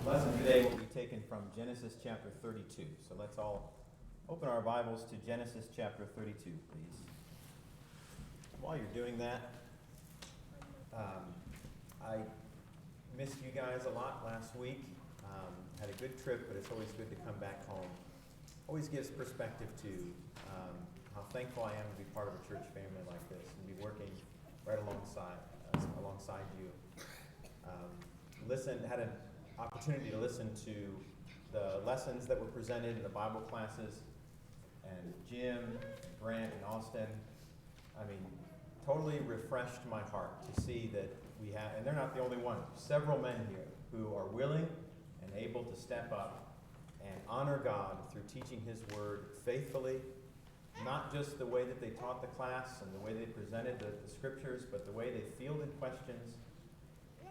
Lesson today will be taken from Genesis chapter 32. So let's all open our Bibles to Genesis chapter 32, please. While you're doing that, I missed you guys a lot last week. Had a good trip, but it's always good to come back home. Always gives perspective to how thankful I am to be part of a church family like this and be working right alongside you. Had an opportunity to listen to the lessons that were presented in the Bible classes, and Jim, Grant, and Austin. Totally refreshed my heart to see that we have, and they're not the only one, several men here who are willing and able to step up and honor God through teaching His Word faithfully, not just the way that they taught the class and the way they presented the Scriptures, but the way they fielded questions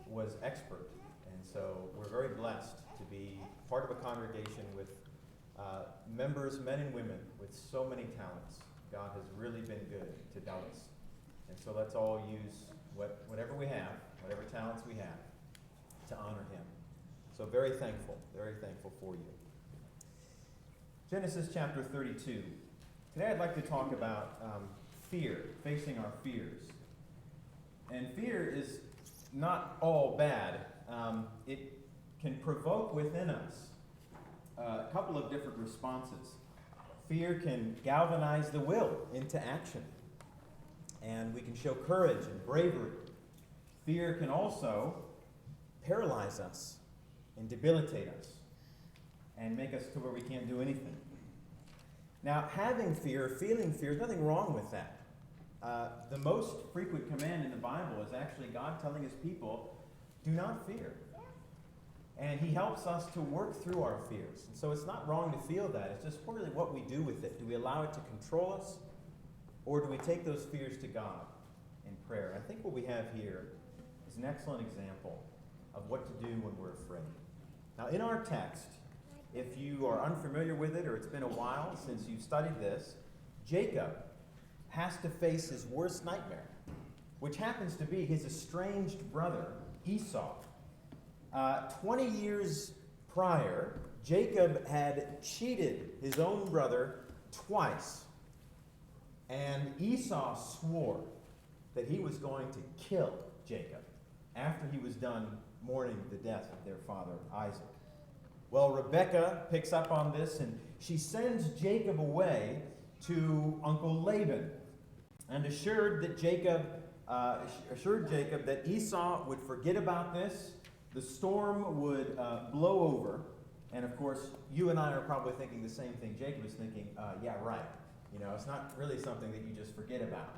was expert. And so we're very blessed to be part of a congregation with members, men and women, with so many talents. God has really been good to Dallas. And so let's all use whatever we have, whatever talents we have, to honor Him. So very thankful for you. Genesis chapter 32. Today I'd like to talk about fear, facing our fears. And fear is not all bad. It can provoke within us a couple of different responses. Fear can galvanize the will into action, and we can show courage and bravery. Fear can also paralyze us and debilitate us and make us to where we can't do anything. Now, having fear, feeling fear, there's nothing wrong with that. The most frequent command in the Bible is actually God telling His people, do not fear. And He helps us to work through our fears. And so it's not wrong to feel that. It's just really what we do with it. Do we allow it to control us? Or do we take those fears to God in prayer? I think what we have here is an excellent example of what to do when we're afraid. Now, in our text, if you are unfamiliar with it or it's been a while since you've studied this, Jacob has to face his worst nightmare, which happens to be his estranged brother, Esau. 20 years prior, Jacob had cheated his own brother twice. And Esau swore that he was going to kill Jacob after he was done mourning the death of their father, Isaac. Well, Rebekah picks up on this, and she sends Jacob away to Uncle Laban and assured Jacob that Esau would forget about this, the storm would blow over, and of course, you and I are probably thinking the same thing Jacob is thinking, yeah, right. It's not really something that you just forget about,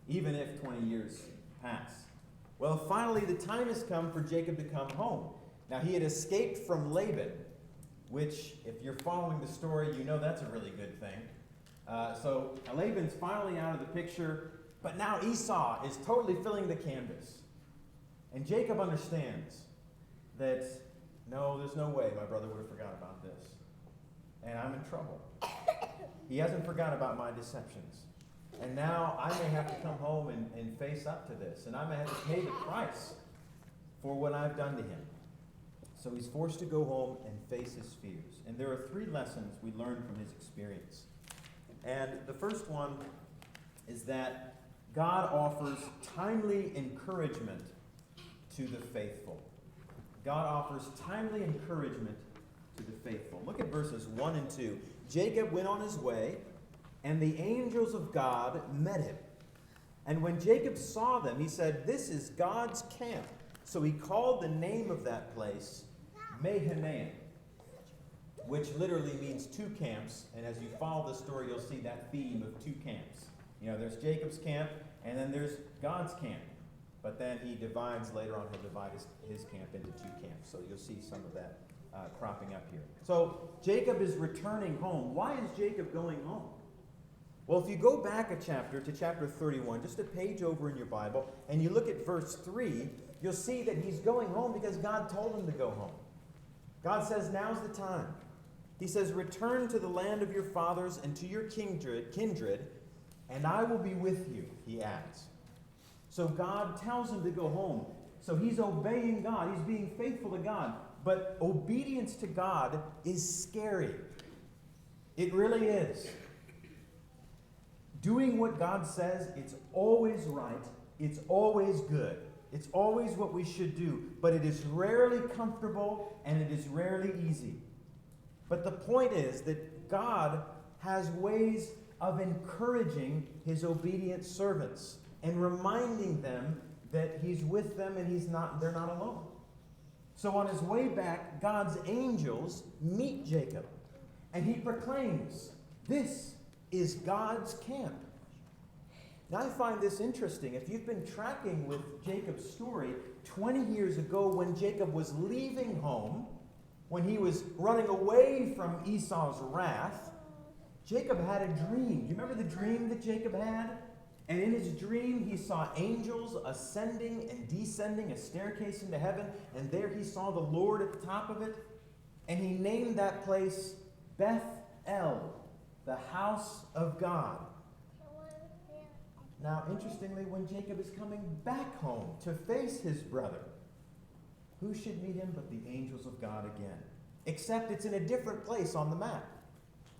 even if 20 years pass. Well, finally, the time has come for Jacob to come home. Now, he had escaped from Laban, which, if you're following the story, you know that's a really good thing. So Laban's finally out of the picture, but now Esau is totally filling the canvas. And Jacob understands that, no, there's no way my brother would have forgot about this. And I'm in trouble. He hasn't forgot about my deceptions. And now I may have to come home and face up to this. And I may have to pay the price for what I've done to him. So he's forced to go home and face his fears. And there are 3 lessons we learn from his experience. And the first one is that God offers timely encouragement to the faithful. God offers timely encouragement to the faithful. Look at verses 1 and 2. Jacob went on his way, and the angels of God met him. And when Jacob saw them, he said, "This is God's camp." So he called the name of that place Mahanaim, which literally means 2 camps. And as you follow the story, you'll see that theme of 2 camps. There's Jacob's camp, and then there's God's camp. But then he divides, later on, he'll divide his camp into 2 camps. So you'll see some of that cropping up here. So Jacob is returning home. Why is Jacob going home? Well, if you go back a chapter to chapter 31, just a page over in your Bible, and you look at verse 3, you'll see that he's going home because God told him to go home. God says, now's the time. He says, return to the land of your fathers and to your kindred, and I will be with you, he adds. So God tells him to go home. So he's obeying God. He's being faithful to God. But obedience to God is scary. It really is. Doing what God says, it's always right. It's always good. It's always what we should do. But it is rarely comfortable and it is rarely easy. But the point is that God has ways of encouraging his obedient servants and reminding them that he's with them and they're not alone. So on his way back, God's angels meet Jacob, and he proclaims, "This is God's camp." Now I find this interesting. If you've been tracking with Jacob's story, 20 years ago when Jacob was leaving home, when he was running away from Esau's wrath, Jacob had a dream. Do you remember the dream that Jacob had? And in his dream, he saw angels ascending and descending a staircase into heaven, and there he saw the Lord at the top of it, and he named that place Beth-El, the house of God. Now, interestingly, when Jacob is coming back home to face his brother, who should meet him but the angels of God again? Except it's in a different place on the map.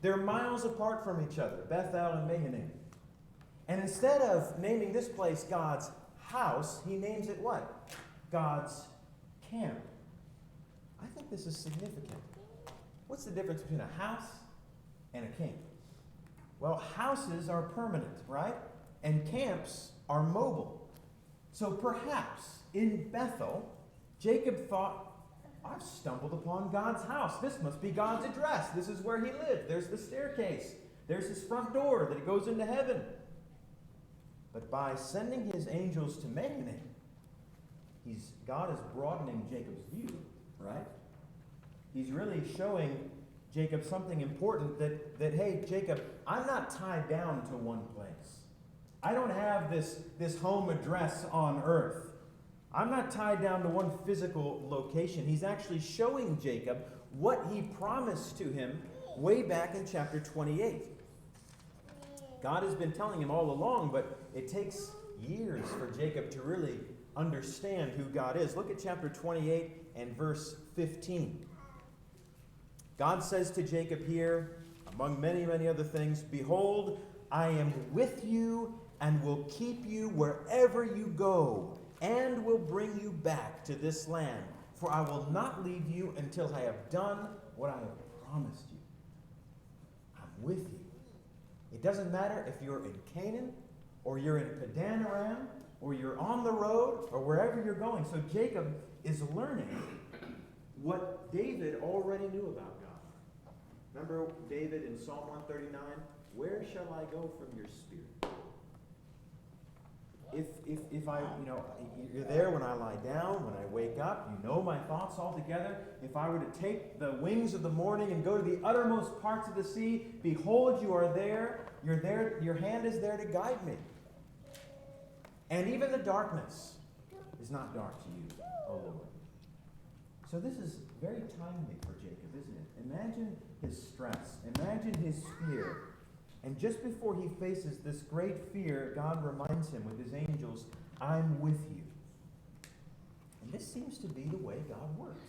They're miles apart from each other, Beth-El and Mahanaim. And instead of naming this place God's house, he names it what? God's camp. I think this is significant. What's the difference between a house and a camp? Well, houses are permanent, right? And camps are mobile. So perhaps in Bethel, Jacob thought, I've stumbled upon God's house. This must be God's address. This is where he lived. There's the staircase. There's his front door that goes into heaven. But by sending his angels to Mahanaim, God is broadening Jacob's view, right? He's really showing Jacob something important that hey, Jacob, I'm not tied down to one place. I don't have this home address on earth. I'm not tied down to one physical location. He's actually showing Jacob what he promised to him way back in chapter 28. God has been telling him all along, but it takes years for Jacob to really understand who God is. Look at chapter 28 and verse 15. God says to Jacob here, among many, many other things, "Behold, I am with you and will keep you wherever you go, and will bring you back to this land. For I will not leave you until I have done what I have promised you." I'm with you. It doesn't matter if you're in Canaan, or you're in Padan Aram, or you're on the road, or wherever you're going. So Jacob is learning what David already knew about God. Remember David in Psalm 139? "Where shall I go from your spirit?" If I, you're there when I lie down, when I wake up, you know my thoughts altogether. If I were to take the wings of the morning and go to the uttermost parts of the sea, behold, you are there. You're there. Your hand is there to guide me. And even the darkness is not dark to you, O Lord. So this is very timely for Jacob, isn't it? Imagine his stress. Imagine his fear. And just before he faces this great fear, God reminds him with his angels, "I'm with you." And this seems to be the way God works.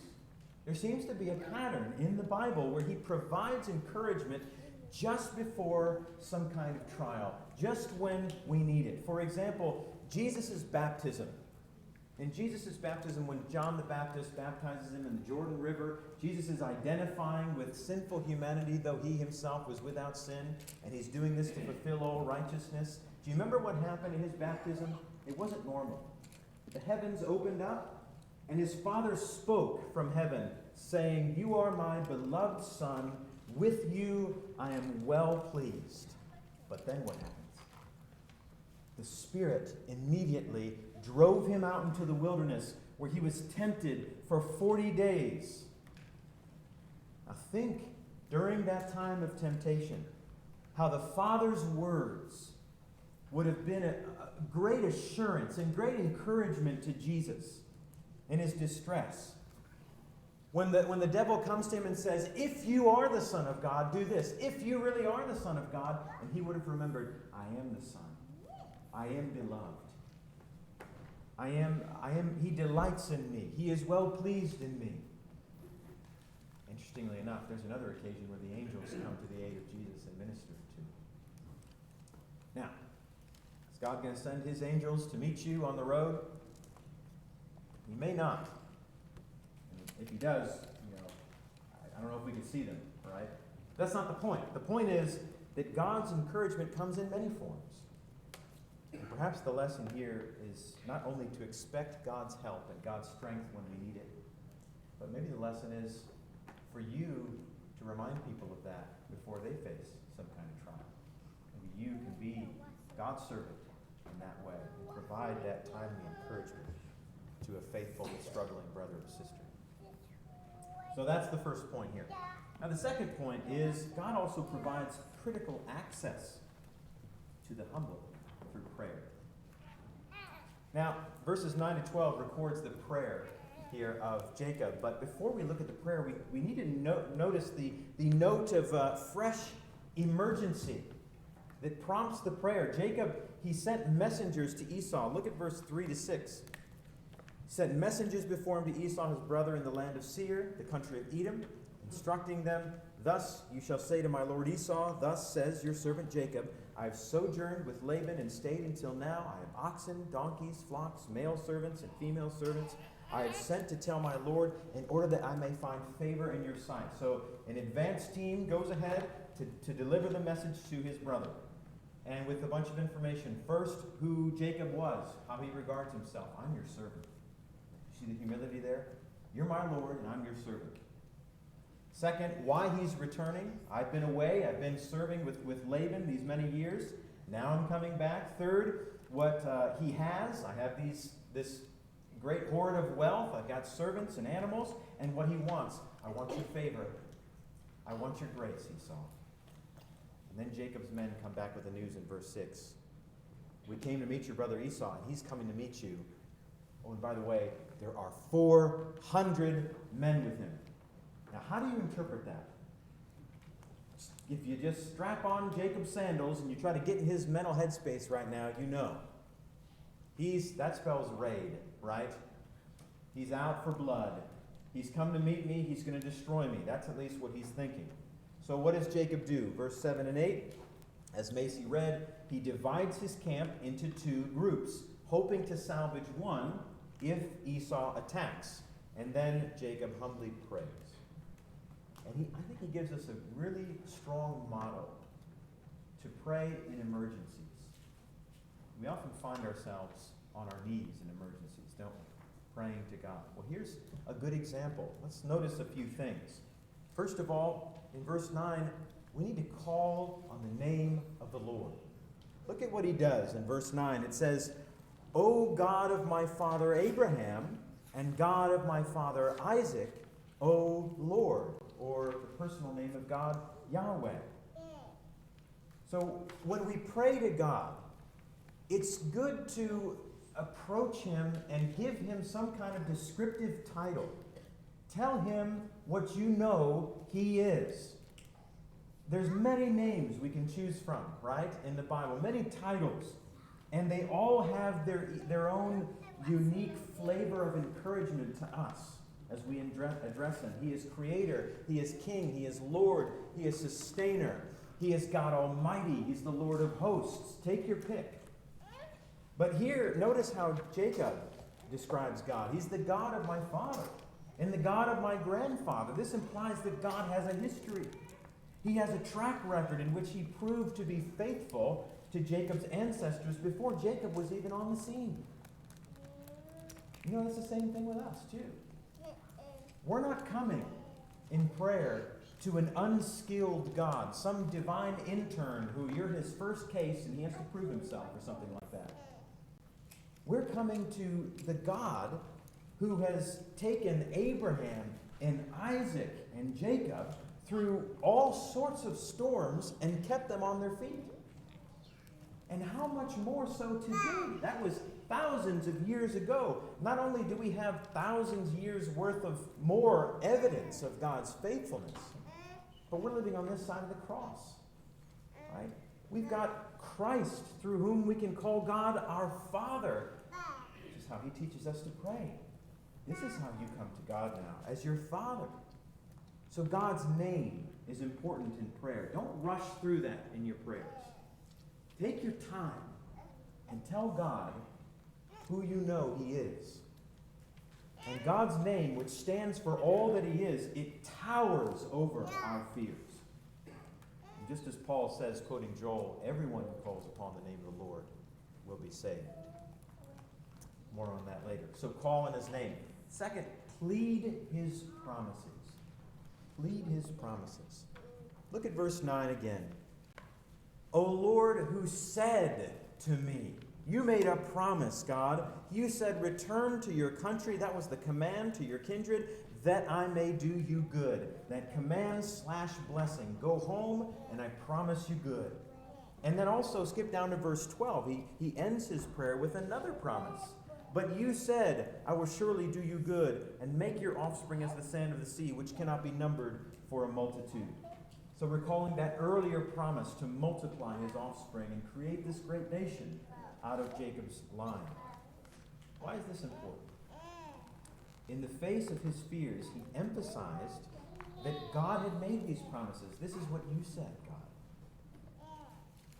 There seems to be a pattern in the Bible where he provides encouragement just before some kind of trial, just when we need it. For example, Jesus' baptism. In Jesus' baptism, when John the Baptist baptizes him in the Jordan River, Jesus is identifying with sinful humanity, though he himself was without sin, and he's doing this to fulfill all righteousness. Do you remember what happened in his baptism? It wasn't normal. The heavens opened up, and his Father spoke from heaven, saying, "You are my beloved Son. With you I am well pleased." But then what happens? The Spirit immediately drove him out into the wilderness where he was tempted for 40 days. Now think, during that time of temptation, how the Father's words would have been a great assurance and great encouragement to Jesus in his distress. When the devil comes to him and says, "If you are the Son of God, do this. If you really are the Son of God," and he would have remembered, "I am the Son. I am beloved." He delights in me. He is well pleased in me. Interestingly enough, there's another occasion where the angels come to the aid of Jesus and minister to him. Now, is God going to send his angels to meet you on the road? He may not. And if he does, I don't know if we can see them, right? That's not the point. The point is that God's encouragement comes in many forms. And perhaps the lesson here is not only to expect God's help and God's strength when we need it, but maybe the lesson is for you to remind people of that before they face some kind of trial. Maybe you can be God's servant in that way and provide that timely encouragement to a faithful and struggling brother or sister. So that's the first point here. Now the second point is God also provides critical access to the humble through prayer. Now, verses 9 to 12 records the prayer here of Jacob. But before we look at the prayer, we need to notice the note of fresh emergency that prompts the prayer. Jacob, he sent messengers to Esau. Look at verse 3 to 6. He sent messengers before him to Esau, his brother, in the land of Seir, the country of Edom, instructing them, "Thus you shall say to my lord Esau, thus says your servant Jacob, I have sojourned with Laban and stayed until now. I have oxen, donkeys, flocks, male servants and female servants. I have sent to tell my lord in order that I may find favor in your sight." So an advance team goes ahead to deliver the message to his brother. And with a bunch of information. First, who Jacob was, how he regards himself. I'm your servant. See the humility there? You're my Lord and I'm your servant. Second, why he's returning. I've been away. I've been serving with Laban these many years. Now I'm coming back. Third, what he has. I have this great hoard of wealth. I've got servants and animals. And what he wants. I want your favor. I want your grace, Esau. And then Jacob's men come back with the news in verse 6. We came to meet your brother Esau, and he's coming to meet you. Oh, and by the way, there are 400 men with him. Now, how do you interpret that? If you just strap on Jacob's sandals and you try to get in his mental headspace right now, you know. That spells raid, right? He's out for blood. He's come to meet me. He's going to destroy me. That's at least what he's thinking. So what does Jacob do? Verse 7 and 8, as Macy read, he divides his camp into two groups, hoping to salvage one if Esau attacks. And then Jacob humbly prays. And I think he gives us a really strong model to pray in emergencies. We often find ourselves on our knees in emergencies, don't we? Praying to God. Well, here's a good example. Let's notice a few things. First of all, in verse 9, we need to call on the name of the Lord. Look at what he does in verse 9. It says, "O God of my father Abraham and God of my father Isaac, O Lord," or the personal name of God, Yahweh. So when we pray to God, it's good to approach him and give him some kind of descriptive title. Tell him what you know he is. There's many names we can choose from, right, in the Bible, many titles. And they all have their own unique flavor of encouragement to us as we address him. He is creator, he is king, he is Lord, he is sustainer, he is God Almighty, he's the Lord of hosts. Take your pick. But here, notice how Jacob describes God. He's the God of my father and the God of my grandfather. This implies that God has a history. He has a track record in which he proved to be faithful to Jacob's ancestors before Jacob was even on the scene. You know, it's the same thing with us, too. We're not coming in prayer to an unskilled God, some divine intern who you're his first case and he has to prove himself or something like that. We're coming to the God who has taken Abraham and Isaac and Jacob through all sorts of storms and kept them on their feet. And how much more so today? That was thousands of years ago. Not only do we have thousands of years worth of more evidence of God's faithfulness, but we're living on this side of the cross, right? We've got Christ through whom we can call God our Father. Just how he teaches us to pray. This is how you come to God now, as your Father. So God's name is important in prayer. Don't rush through that in your prayers. Take your time and tell God who you know he is. And God's name, which stands for all that he is, it towers over our fears. And just as Paul says, quoting Joel, everyone who calls upon the name of the Lord will be saved. More on that later. So call on his name. Second, plead his promises. Plead his promises. Look at verse 9 again. O Lord, who said to me, you made a promise, God. You said, return to your country. That was the command to your kindred, that I may do you good. That command/blessing. Go home, and I promise you good. And then also skip down to verse 12. He ends his prayer with another promise. But you said, I will surely do you good, and make your offspring as the sand of the sea, which cannot be numbered for a multitude. So recalling that earlier promise to multiply his offspring and create this great nation out of Jacob's line. Why is this important? In the face of his fears, he emphasized that God had made these promises. This is what you said, God.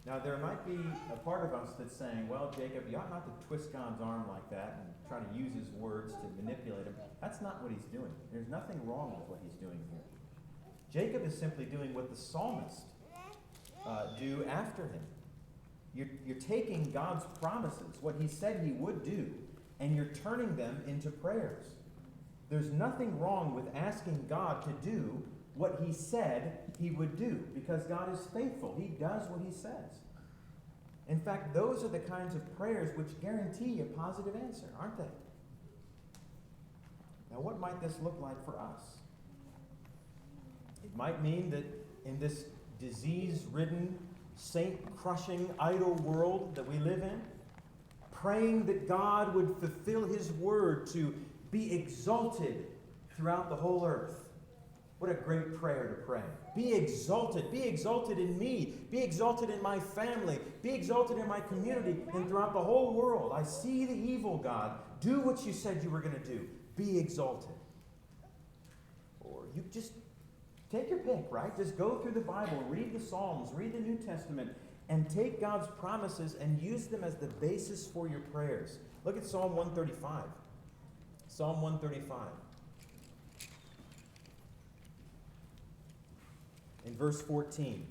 Now, there might be a part of us that's saying, well, Jacob, you ought not to twist God's arm like that and try to use his words to manipulate him. That's not what he's doing. There's nothing wrong with what he's doing here. Jacob is simply doing what the psalmist do after him. You're taking God's promises, what he said he would do, and you're turning them into prayers. There's nothing wrong with asking God to do what he said he would do, because God is faithful. He does what he says. In fact, those are the kinds of prayers which guarantee a positive answer, aren't they? Now, what might this look like for us? It might mean that in this disease-ridden, saint-crushing, idol world that we live in, praying that God would fulfill his word to be exalted throughout the whole earth. What a great prayer to pray. Be exalted. Be exalted in me. Be exalted in my family. Be exalted in my community and throughout the whole world. I see the evil, God. Do what you said you were going to do. Be exalted. Or you just take your pick, right? Just go through the Bible, read the Psalms, read the New Testament, and take God's promises and use them as the basis for your prayers. Look at Psalm 135. Psalm 135. In verse 14.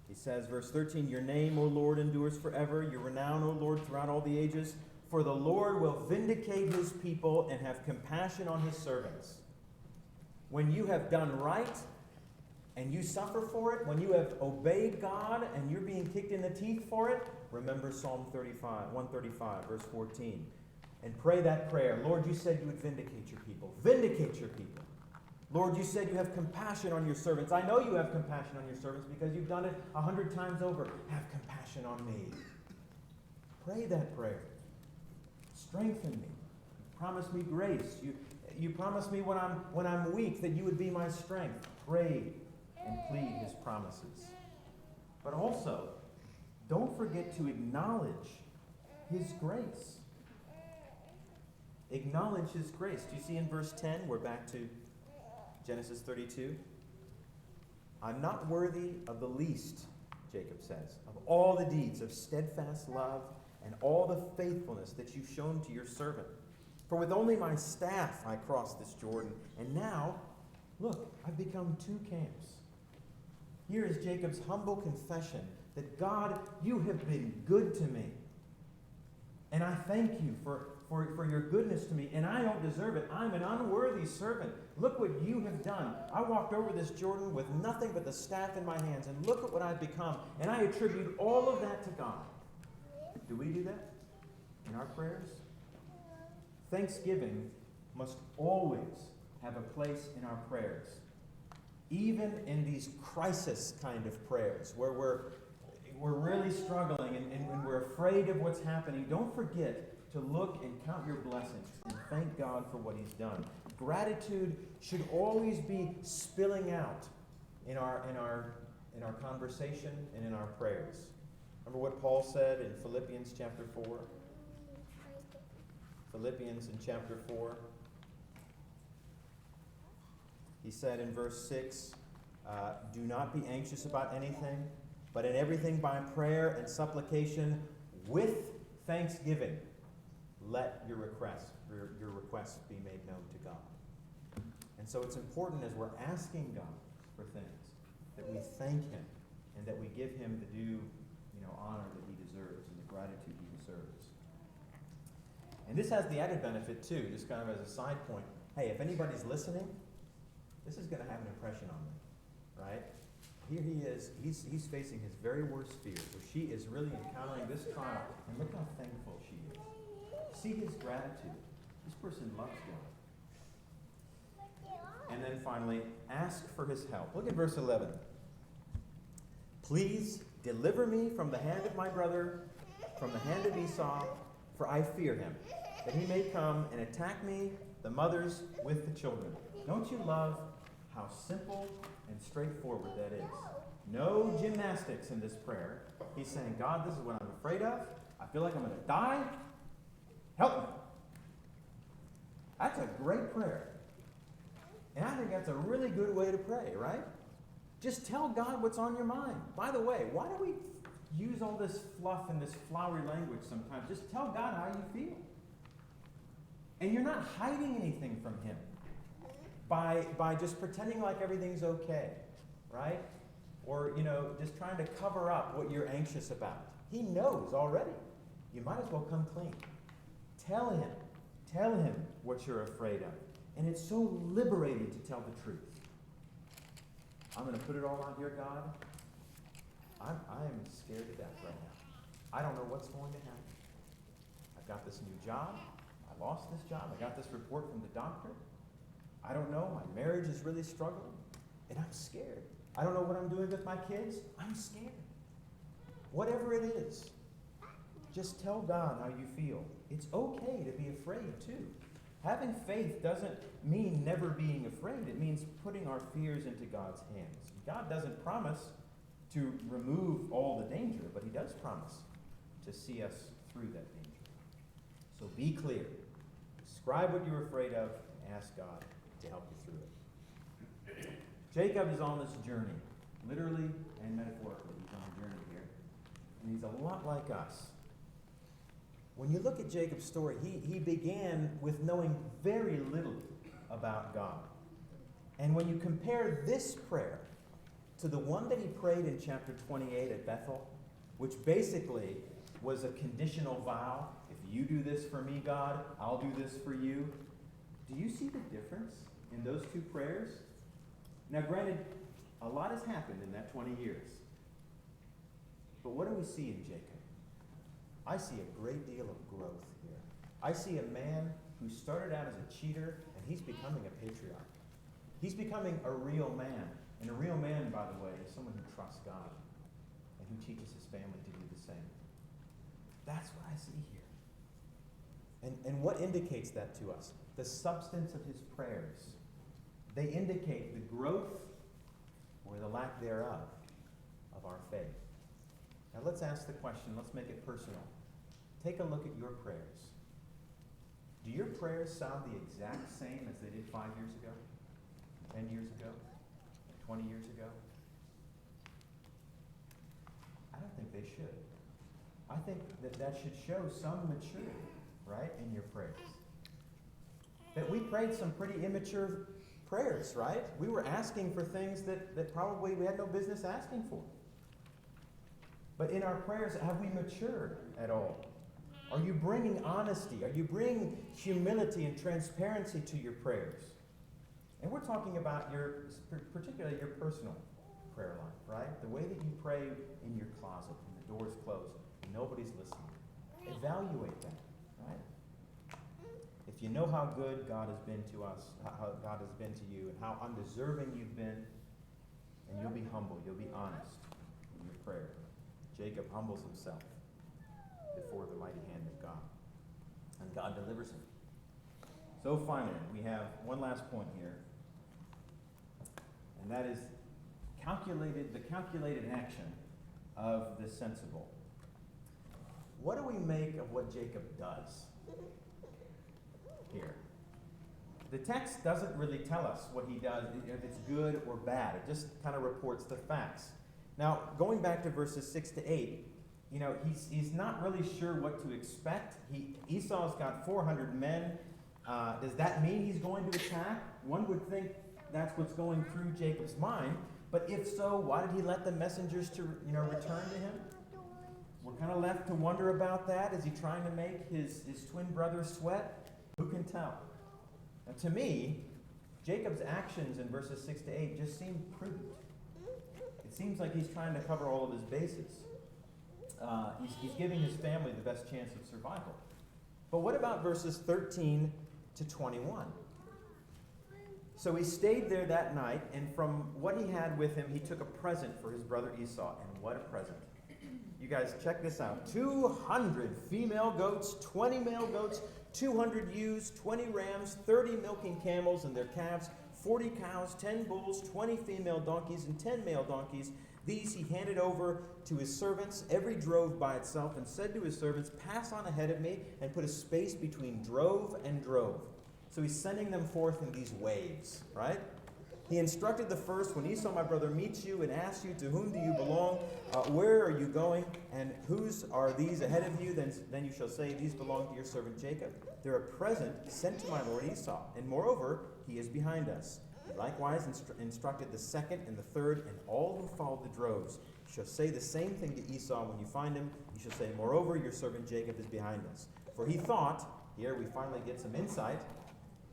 He says, verse 13, your name, O Lord, endures forever. Your renown, O Lord, throughout all the ages. For the Lord will vindicate his people and have compassion on his servants. When you have done right and you suffer for it, when you have obeyed God and you're being kicked in the teeth for it, remember Psalm 135, verse 14. And pray that prayer. Lord, you said you would vindicate your people. Vindicate your people. Lord, you said you have compassion on your servants. I know you have compassion on your servants because you've done it 100 times over. Have compassion on me. Pray that prayer. Strengthen me. Promise me grace. You promise me when I'm weak that you would be my strength. Pray and plead his promises. But also, don't forget to acknowledge his grace. Acknowledge his grace. Do you see in verse 10? We're back to Genesis 32. I'm not worthy of the least, Jacob says, of all the deeds of steadfast love and all the faithfulness that you've shown to your servant. For with only my staff I crossed this Jordan, and now, look, I've become two camps. Here is Jacob's humble confession that God, you have been good to me. And I thank you for your goodness to me, and I don't deserve it. I'm an unworthy servant. Look what you have done. I walked over this Jordan with nothing but the staff in my hands, and look at what I've become. And I attribute all of that to God. Do we do that in our prayers? Thanksgiving must always have a place in our prayers. Even in these crisis kind of prayers where we're really struggling and we're afraid of what's happening, don't forget to look and count your blessings and thank God for what he's done. Gratitude should always be spilling out in our conversation and in our prayers. Remember what Paul said in Philippians chapter 4? Philippians in chapter 4. He said in verse 6, do not be anxious about anything, but in everything by prayer and supplication with thanksgiving, let your requests be made known to God. And so it's important as we're asking God for things that we thank Him and that we give Him the due honor that He deserves and the gratitude He deserves. And this has the added benefit too, just kind of as a side point. Hey, if anybody's listening, this is going to have an impression on them, right? Here he is, he's facing his very worst fears, where she is really encountering this trial, and look how thankful she is. See his gratitude. This person loves God. And then finally, ask for his help. Look at verse 11. Please deliver me from the hand of my brother, from the hand of Esau, for I fear him, that he may come and attack me, the mothers, with the children. Don't you love how simple and straightforward that is? No gymnastics in this prayer. He's saying, God, this is what I'm afraid of. I feel like I'm going to die. Help me. That's a great prayer. And I think that's a really good way to pray, right? Just tell God what's on your mind. By the way, why do we use all this fluff and this flowery language sometimes? Just tell God how you feel. And you're not hiding anything from Him by just pretending like everything's okay, right? Or, just trying to cover up what you're anxious about. He knows already. You might as well come clean. Tell Him what you're afraid of. And it's so liberating to tell the truth. I'm going to put it all on here, God. I am scared to death right now. I don't know what's going to happen. I've got this new job. I lost this job. I got this report from the doctor. I don't know. My marriage is really struggling. And I'm scared. I don't know what I'm doing with my kids. I'm scared. Whatever it is, just tell God how you feel. It's okay to be afraid too. Having faith doesn't mean never being afraid. It means putting our fears into God's hands. God doesn't promise to remove all the danger, but He does promise to see us through that danger. So be clear. Describe what you're afraid of and ask God to help you through it. Jacob is on this journey, literally and metaphorically. He's on a journey here. And he's a lot like us. When you look at Jacob's story, he began with knowing very little about God. And when you compare this prayer to the one that he prayed in chapter 28 at Bethel, which basically was a conditional vow, if you do this for me, God, I'll do this for you. Do you see the difference in those two prayers? Now, granted, a lot has happened in that 20 years. But what do we see in Jacob? I see a great deal of growth here. I see a man who started out as a cheater, and he's becoming a patriarch. He's becoming a real man. And a real man, by the way, is someone who trusts God and who teaches his family to do the same. That's what I see here. And what indicates that to us? The substance of his prayers. They indicate the growth or the lack thereof of our faith. Now let's ask the question, let's make it personal. Take a look at your prayers. Do your prayers sound the exact same as they did 5 years ago, 10 years ago, 20 years ago? I don't think they should. I think that should show some maturity, right, in your prayers. That we prayed some pretty immature prayers, right? We were asking for things that probably we had no business asking for. But in our prayers, have we matured at all? Are you bringing honesty? Are you bringing humility and transparency to your prayers? And we're talking about particularly your personal prayer life, right? The way that you pray in your closet, when the door's closed, and nobody's listening. Evaluate that, right? If you know how good God has been to us, how God has been to you, and how undeserving you've been, and you'll be humble, you'll be honest in your prayer. Jacob humbles himself before the mighty hand of God, and God delivers him. So finally, we have one last point here, and that is the calculated action of the sensible. what do we make of what Jacob does here? The text doesn't really tell us what he does, if it's good or bad. It just kind of reports the facts. Now, going back to verses 6 to 8, he's not really sure what to expect. Esau's got 400 men. Does that mean he's going to attack? One would think that's what's going through Jacob's mind. But if so, why did he let the messengers to return to him? We're kind of left to wonder about that. Is he trying to make his twin brother sweat? Who can tell? Now, to me, Jacob's actions in verses 6 to 8 just seem prudent. It seems like he's trying to cover all of his bases. He's giving his family the best chance of survival. But what about verses 13 to 21? So he stayed there that night, and from what he had with him, he took a present for his brother Esau. And what a present. You guys, check this out. 200 female goats, 20 male goats, 200 ewes, 20 rams, 30 milking camels and their calves, 40 cows, 10 bulls, 20 female donkeys, and 10 male donkeys. These he handed over to his servants, every drove by itself, and said to his servants, "Pass on ahead of me," and put a space between drove and drove. So he's sending them forth in these waves, right? He instructed the first, "When Esau, my brother, meets you and asks you, 'To whom do you belong? Where are you going? And whose are these ahead of you?' Then you shall say, 'These belong to your servant Jacob. They're a present sent to my lord Esau. And moreover, he is behind us.' He likewise instructed the second and the third, and all who followed the droves. You shall say the same thing to Esau when you find him. You shall say, 'Moreover, your servant Jacob is behind us.' For he thought," here we finally get some insight,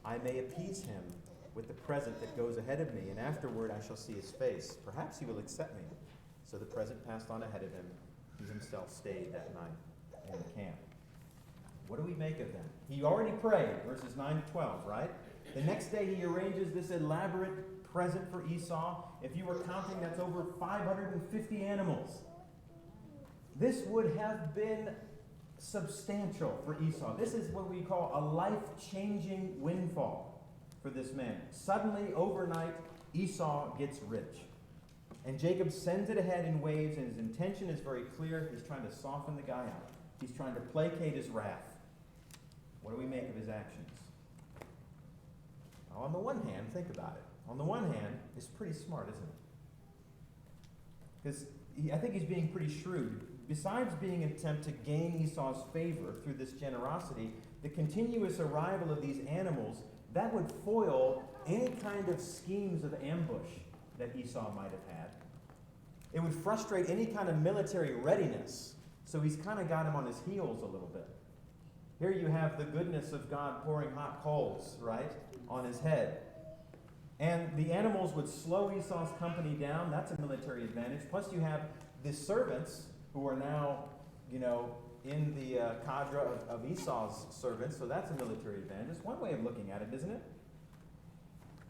"I may appease him with the present that goes ahead of me, and afterward I shall see his face. Perhaps he will accept me." So the present passed on ahead of him. He himself stayed that night in the camp. What do we make of them? He already prayed, verses 9 to 12, right? The next day he arranges this elaborate present for Esau. If you were counting, that's over 550 animals. This would have been substantial for Esau. This is what we call a life-changing windfall for this man. Suddenly, overnight, Esau gets rich. And Jacob sends it ahead in waves, and his intention is very clear. He's trying to soften the guy out. He's trying to placate his wrath. What do we make of his actions? Well, on the one hand, think about it. On the one hand, it's pretty smart, isn't it? Because I think he's being pretty shrewd. Besides being an attempt to gain Esau's favor through this generosity, the continuous arrival of these animals, that would foil any kind of schemes of ambush that Esau might have had. It would frustrate any kind of military readiness. So he's kind of got him on his heels a little bit. Here you have the goodness of God pouring hot coals, right, on his head. And the animals would slow Esau's company down. That's a military advantage. Plus you have the servants who are now, in the cadre of Esau's servants. So that's a military advantage. It's one way of looking at it, isn't it?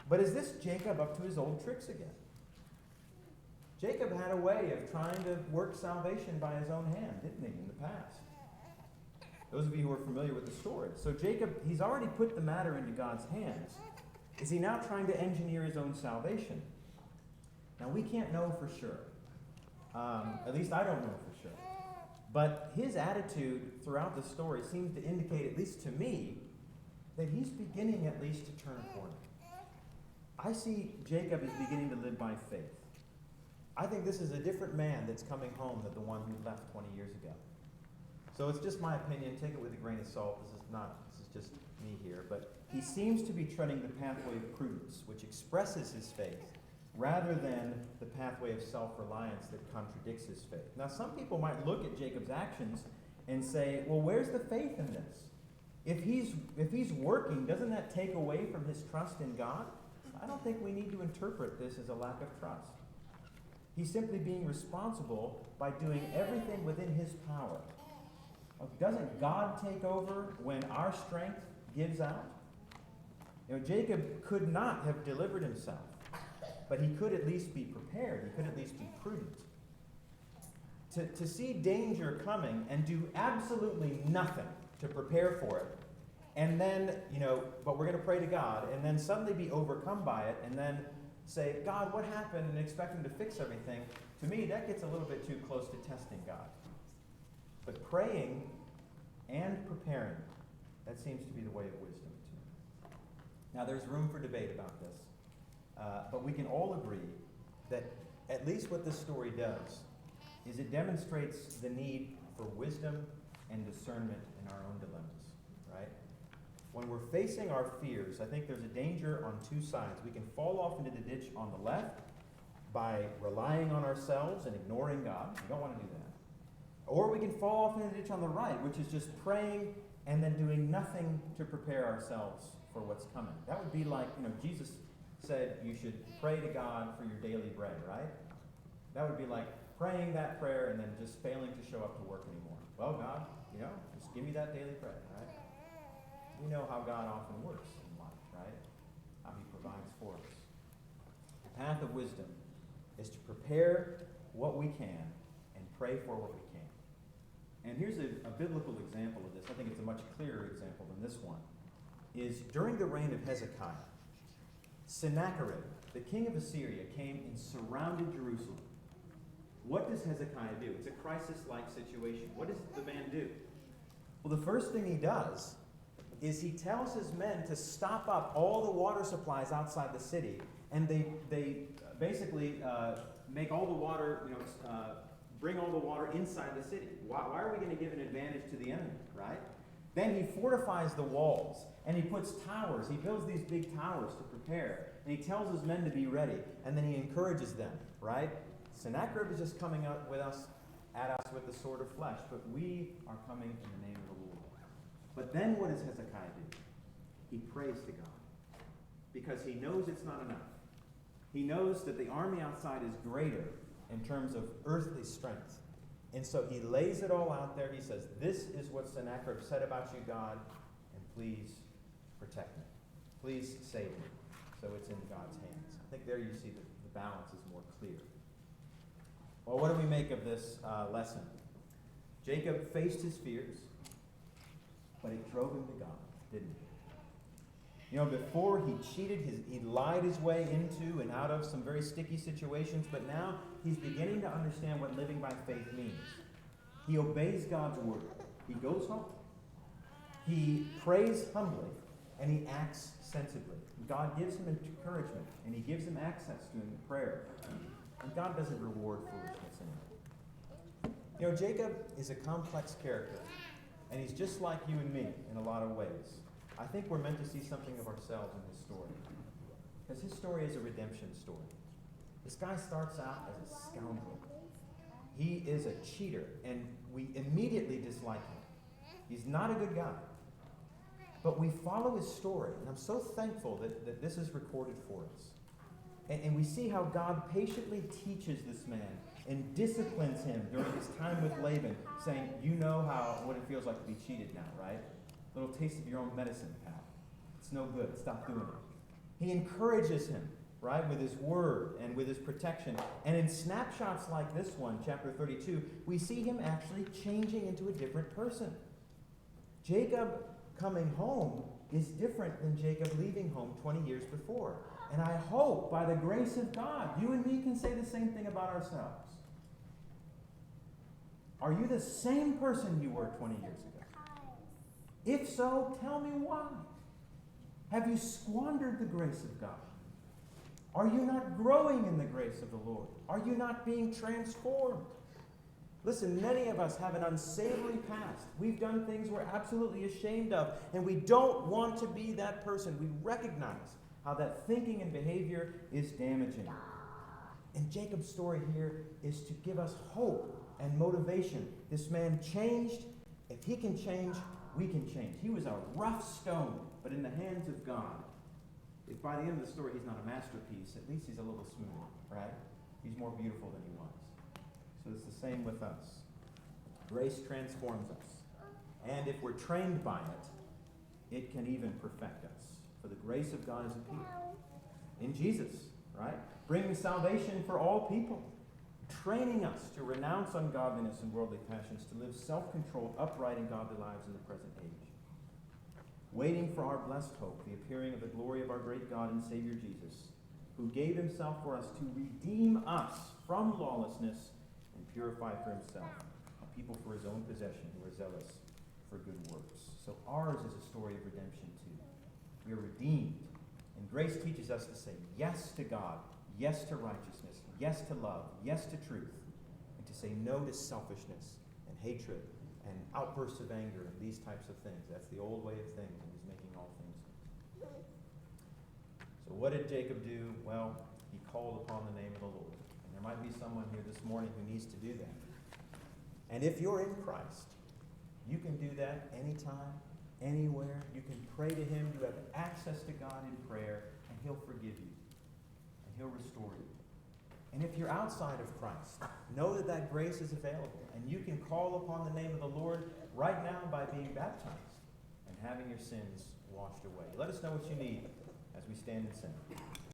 But is this Jacob up to his old tricks again? Jacob had a way of trying to work salvation by his own hand, didn't he, in the past? Those of you who are familiar with the story. So Jacob, he's already put the matter into God's hands. Is he now trying to engineer his own salvation? Now, we can't know for sure. At least I don't know for sure. But his attitude throughout the story seems to indicate, at least to me, that he's beginning at least to turn a corner. I see Jacob is beginning to live by faith. I think this is a different man that's coming home than the one who left 20 years ago. So it's just my opinion. Take it with a grain of salt. This is just me here. But he seems to be treading the pathway of prudence, which expresses his faith, rather than the pathway of self-reliance that contradicts his faith. Now, some people might look at Jacob's actions and say, well, where's the faith in this? If he's working, doesn't that take away from his trust in God? I don't think we need to interpret this as a lack of trust. He's simply being responsible by doing everything within his power. Doesn't God take over when our strength gives out? Jacob could not have delivered himself, but he could at least be prepared. He could at least be prudent. To see danger coming and do absolutely nothing to prepare for it, and then, but we're going to pray to God, and then suddenly be overcome by it, and then say, God, what happened, and expect him to fix everything, to me, that gets a little bit too close to testing God. But praying and preparing, that seems to be the way of wisdom to me. Now, there's room for debate about this, but we can all agree that at least what this story does is it demonstrates the need for wisdom and discernment in our own dilemmas, right? When we're facing our fears, I think there's a danger on two sides. We can fall off into the ditch on the left by relying on ourselves and ignoring God. We don't want to do that. Or we can fall off into the ditch on the right, which is just praying and then doing nothing to prepare ourselves for what's coming. That would be like, Jesus said you should pray to God for your daily bread, right? That would be like praying that prayer and then just failing to show up to work anymore. Well, God, just give me that daily bread, right? We know how God often works in life, right? How he provides for us. The path of wisdom is to prepare what we can and pray for what we can. And here's a biblical example of this. I think it's a much clearer example than this one. Is during the reign of Hezekiah, Sennacherib, the king of Assyria, came and surrounded Jerusalem. What does Hezekiah do? It's a crisis-like situation. What does the man do? Well, the first thing he does is he tells his men to stop up all the water supplies outside the city, and they basically make all the water, bring all the water inside the city. Why are we going to give an advantage to the enemy, right? Then he fortifies the walls, and he puts towers. He builds these big towers to prepare, and he tells his men to be ready, and then he encourages them, right? Sennacherib is just coming up at us with the sword of flesh, but we are coming in the name of the Lord. But then what does Hezekiah do? He prays to God, because he knows it's not enough. He knows that the army outside is greater in terms of earthly strength. And so he lays it all out there. He says, this is what Sennacherib said about you, God, and please protect me. Please save me. So it's in God's hands. I think there you see that the balance is more clear. Well, what do we make of this lesson? Jacob faced his fears, but it drove him to God, didn't it? Before he lied his way into and out of some very sticky situations, but now he's beginning to understand what living by faith means. He obeys God's word. He goes home. He prays humbly, and he acts sensibly. God gives him encouragement, and he gives him access to him in prayer. And God doesn't reward foolishness anymore. Jacob is a complex character, and he's just like you and me in a lot of ways. I think we're meant to see something of ourselves in his story, because his story is a redemption story. This guy starts out as a scoundrel. He is a cheater, and we immediately dislike him. He's not a good guy. But we follow his story, and I'm so thankful that this is recorded for us. And we see how God patiently teaches this man and disciplines him during his time with Laban, saying, you know what it feels like to be cheated now, right? A little taste of your own medicine, pal. It's no good. Stop doing it. He encourages him, right, with his word and with his protection. And in snapshots like this one, chapter 32, we see him actually changing into a different person. Jacob coming home is different than Jacob leaving home 20 years before. And I hope, by the grace of God, you and me can say the same thing about ourselves. Are you the same person you were 20 years ago? If so, tell me why. Have you squandered the grace of God? Are you not growing in the grace of the Lord? Are you not being transformed? Listen, many of us have an unsavory past. We've done things we're absolutely ashamed of, and we don't want to be that person. We recognize how that thinking and behavior is damaging. And Jacob's story here is to give us hope and motivation. This man changed. If he can change, we can change. He was a rough stone, but in the hands of God. If by the end of the story he's not a masterpiece, at least he's a little smoother, right? He's more beautiful than he was. So it's the same with us. Grace transforms us. And if we're trained by it, it can even perfect us. For the grace of God has appeared in Jesus, right? Bringing salvation for all people. Training us to renounce ungodliness and worldly passions, to live self-controlled, upright, and godly lives in the present age. Waiting for our blessed hope, the appearing of the glory of our great God and Savior Jesus, who gave himself for us to redeem us from lawlessness and purify for himself a people for his own possession who are zealous for good works. So ours is a story of redemption too. We are redeemed. And grace teaches us to say yes to God, yes to righteousness, yes to love, yes to truth, and to say no to selfishness and hatred and outbursts of anger and these types of things. That's the old way of things, and he's making all things new. So what did Jacob do? Well, he called upon the name of the Lord. And there might be someone here this morning who needs to do that. And if you're in Christ, you can do that anytime, anywhere. You can pray to him. You have access to God in prayer, and he'll forgive you, and he'll restore you. And if you're outside of Christ, know that that grace is available, and you can call upon the name of the Lord right now by being baptized and having your sins washed away. Let us know what you need as we stand and sing.